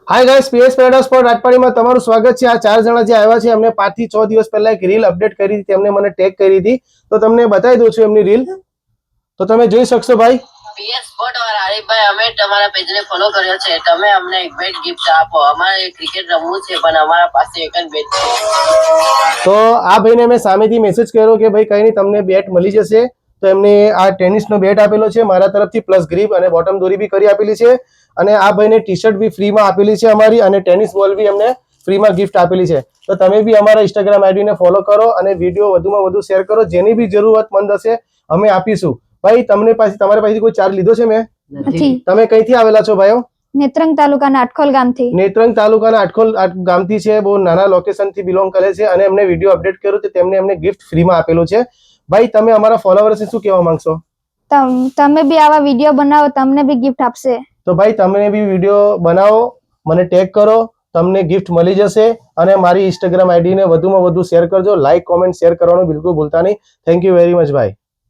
Hi guys, PS paradise પર રાજપાડીમાં તમારું સ્વાગત છે. આ 4 જણા જે આવ્યા છે એમને 5 થી 6 દિવસ પહેલા એક રીલ અપડેટ કરી હતી, તેમને મને ટેગ કરી હતી, તો તમને બતાવી દઉં છું એમની રીલ, તો તમે જોઈ શકશો. ભાઈ પીએસ સ્પોર્ટ વાળા હરીફભાઈ, અમે તમારા પેજને ફોલો કર્યો છે, તમે અમને એક બેટ ગિફ્ટ આપો. અમારે ક્રિકેટ રમવું છે પણ અમારા પાસે એક જ બેટ છે. તો આ ભાઈને મેં સામેથી મેસેજ કર્યો કે ભાઈ કઈ નહીં, તમને બેટ મળી જશે. તો એમને આ ટેનિસનો બેટ આપેલો છે મારા તરફથી, પ્લસ ગ્રીપ અને બોટમ દોરી બી કરી આપેલી છે, અને આ ભાઈને ટી શર્ટ બી ફ્રીમાં આપેલી છે અમારી, અને ટેનિસ બોલ બી એમને ફ્રીમાં ગિફ્ટ આપેલી છે. તો તમે બી અમારા ઇન્સ્ટાગ્રામ આઈડીને ફોલો કરો અને વિડીયો વધુમાં વધુ શેર કરો. જેની બી જરૂરતમંદ હશે અમે આપીશું. ભાઈ તમારી પાસેથી કોઈ ચાર્જ લીધો છે? મેં નથી. તમે કઈથી આવેલા છો ભાઈઓ? નેત્રંગ તાલુકાના આટખોલ ગામથી. નેત્રંગ તાલુકાના આટખોલ ગામથી છે, બહુ નાના લોકેશનથી બિલોંગ કરે છે, અને એમને વિડીયો અપડેટ કર્યો તો તેમને એમને ગિફ્ટ ફ્રીમાં આપેલું છે. ભાઈ તમે અમારા ફોલોવર્સને શું કહેવા માંગશો? તમે બી આવા વિડીયો બનાવો, તમને બી ગિફ્ટ આપશે. તો ભાઈ તમે બી વિડીયો બનાવો, મને ટેગ કરો, તમને ગિફ્ટ મળી જશે. અને મારી ઇન્સ્ટાગ્રામ આઈડીને વધુમાં વધુ શેર કરજો. લાઈક, કોમેન્ટ, શેર કરવાનું બિલકુલ ભૂલતા નહીં. થેન્ક યુ વેરી મચ ભાઈ.